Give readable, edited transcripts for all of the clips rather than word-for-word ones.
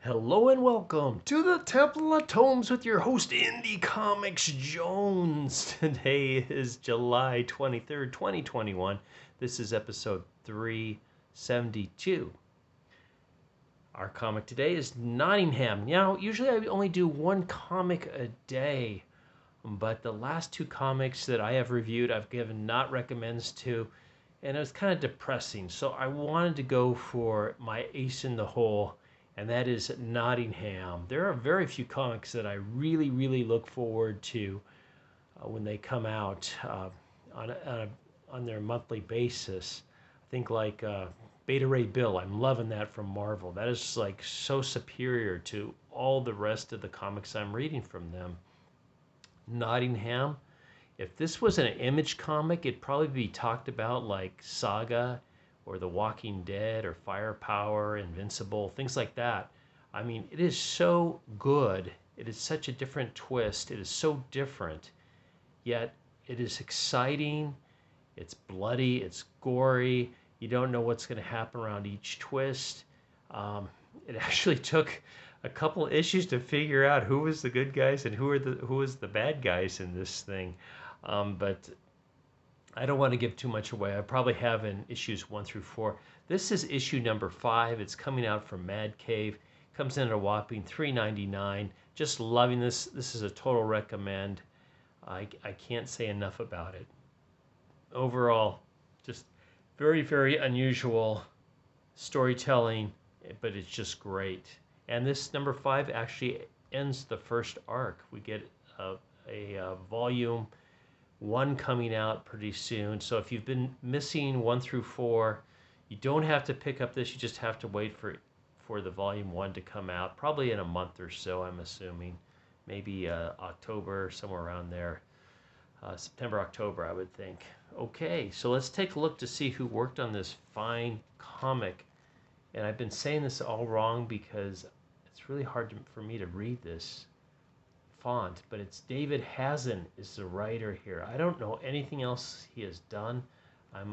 Hello and welcome to the Temple of Tomes with your host, Indie Comics Jones. Today is July 23rd, 2021. This is episode 372. Our comic today is Nottingham. Now, usually I only do one comic a day, but the last two comics that I have reviewed, I've given not recommends to, and it was kind of depressing. So I wanted to go for my ace in the hole, and that is Nottingham. There are very few comics that I really look forward to when they come out on their monthly basis. I think like Beta Ray Bill, I'm loving that from Marvel. That is like so superior to all the rest of the comics I'm reading from them. Nottingham, if this was an Image comic, it'd probably be talked about like Saga or The Walking Dead or Firepower, Invincible, things like that. I mean, it is so good. It is such a different twist. It is so different, yet it is exciting. It's bloody. It's gory. You don't know what's going to happen around each twist. It actually took a couple issues to figure out who was the good guys and who was the bad guys in this thing. But I don't want to give too much away. I probably have in issues 1 through 4. This is issue number 5. It's coming out from Mad Cave. Comes in at a whopping $3.99. Just loving this. This is a total recommend. I can't say enough about it. Overall, just very unusual storytelling, but it's just great. And this number 5 actually ends the first arc. We get a volume 1 coming out pretty soon. So if you've been missing 1 through 4, you don't have to pick up this. You just have to wait for the volume 1 to come out, probably in a month or so, I'm assuming. Maybe October, somewhere around there. September, October, I would think. Okay, so let's take a look to see who worked on this fine comic. And I've been saying this all wrong because it's really hard for me to read this font, but it's David Hazen is the writer here. I don't know anything else he has done. I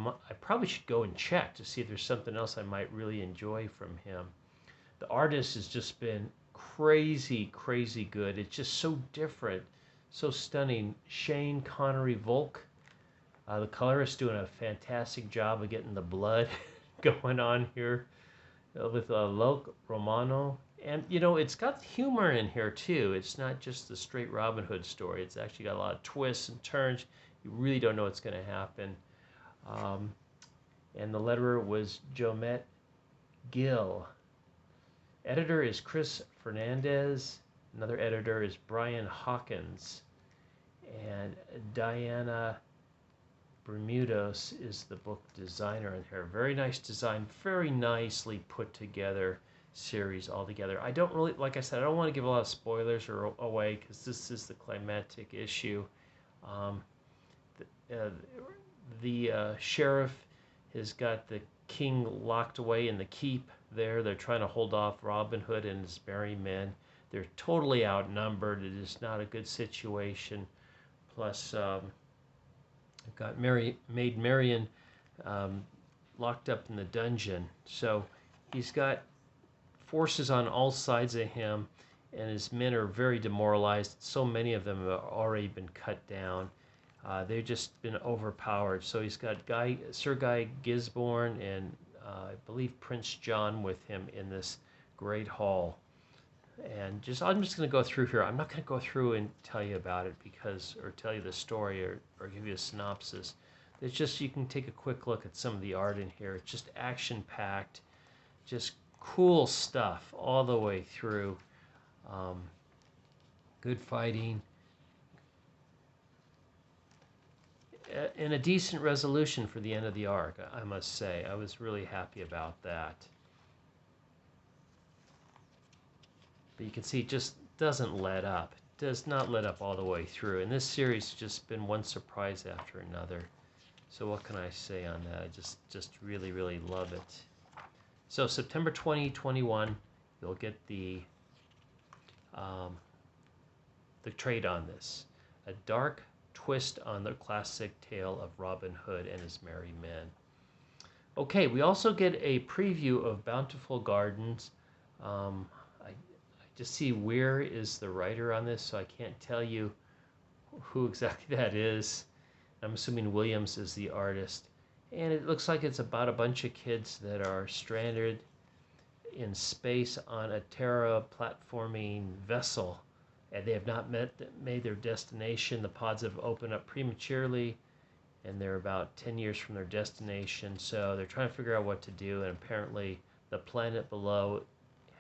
probably should go and check to see if there's something else I might really enjoy from him. The artist has just been crazy good. It's just so different, so stunning. Shane Connery Volk, the colorist, doing a fantastic job of getting the blood going on here with Loc Romano. And, you know, it's got humor in here, too. It's not just the straight Robin Hood story. It's actually got a lot of twists and turns. You really don't know what's going to happen. And the letterer was Jomet Gill. Editor is Chris Fernandez. Another editor is Brian Hawkins. And Diana Bermudos is the book designer in here. Very nice design, very nicely put together series altogether. I don't really, like I said, I don't want to give a lot of spoilers or away because this is the climactic issue. The sheriff has got the king locked away in the keep there. They're trying to hold off Robin Hood and his merry men. They're totally outnumbered. It is not a good situation. Plus, I've got Maid Marian locked up in the dungeon. So he's got forces on all sides of him, and his men are very demoralized. So many of them have already been cut down. They've just been overpowered. So he's got Sir Guy Gisborne and I believe Prince John with him in this great hall. And I'm just going to go through here. I'm not going to go through and tell you about it or tell you the story or give you a synopsis. It's just, you can take a quick look at some of the art in here. It's just action-packed, just cool stuff all the way through. Good fighting. And a decent resolution for the end of the arc, I must say. I was really happy about that. But you can see it just doesn't let up. It does not let up all the way through. And this series has just been one surprise after another. So what can I say on that? I just really love it. So September 2021, you'll get the trade on this. A dark twist on the classic tale of Robin Hood and his merry men. Okay, we also get a preview of Bountiful Gardens. just see Weir is the writer on this, so I can't tell you who exactly that is. I'm assuming Williams is the artist. And it looks like it's about a bunch of kids that are stranded in space on a terra-platforming vessel, and they have not made their destination. The pods have opened up prematurely, and they're about 10 years from their destination, so they're trying to figure out what to do, and apparently the planet below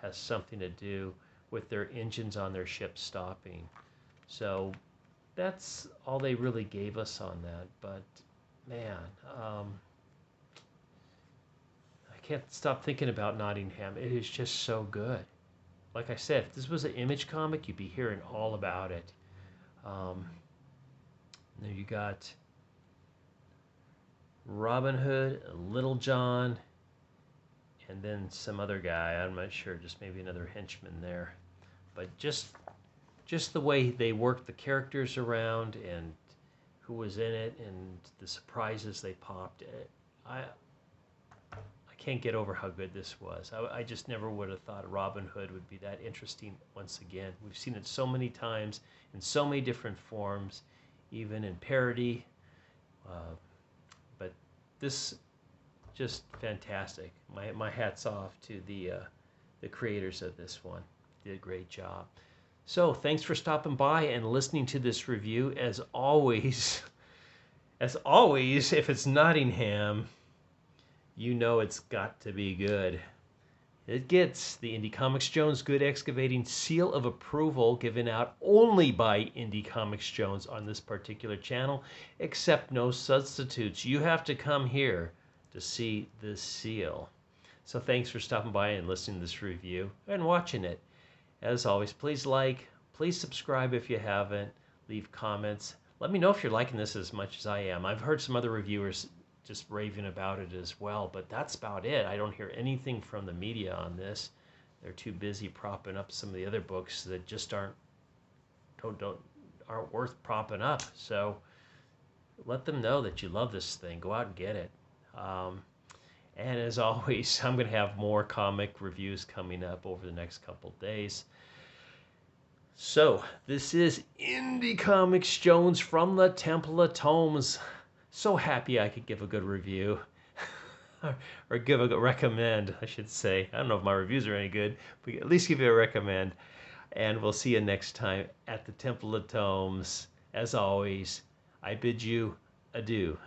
has something to do with their engines on their ship stopping. So that's all they really gave us on that, but man, I can't stop thinking about Nottingham. It is just so good. Like I said, if this was an Image comic, you'd be hearing all about it. There you got Robin Hood, Little John, and then some other guy. I'm not sure, just maybe another henchman there. But just the way they worked the characters around and who was in it and the surprises they popped. I can't get over how good this was. I just never would have thought Robin Hood would be that interesting once again. We've seen it so many times in so many different forms, even in parody. But this, just fantastic. My hat's off to the creators of this one. Did a great job. So thanks for stopping by and listening to this review. As always, if it's Nottingham, you know it's got to be good. It gets the Indie Comics Jones Good Excavating seal of approval given out only by Indie Comics Jones on this particular channel, except no substitutes. You have to come here to see this seal. So thanks for stopping by and listening to this review and watching it. As always, please like, please subscribe if you haven't, leave comments. Let me know if you're liking this as much as I am. I've heard some other reviewers just raving about it as well, but that's about it. I don't hear anything from the media on this. They're too busy propping up some of the other books that just aren't worth propping up. So let them know that you love this thing. Go out and get it. And as always, I'm going to have more comic reviews coming up over the next couple days. So this is Indie Comics Jones from the Temple of Tomes. So happy I could give a good review. Or give a recommend, I should say. I don't know if my reviews are any good, but at least give you a recommend. And we'll see you next time at the Temple of Tomes. As always, I bid you adieu.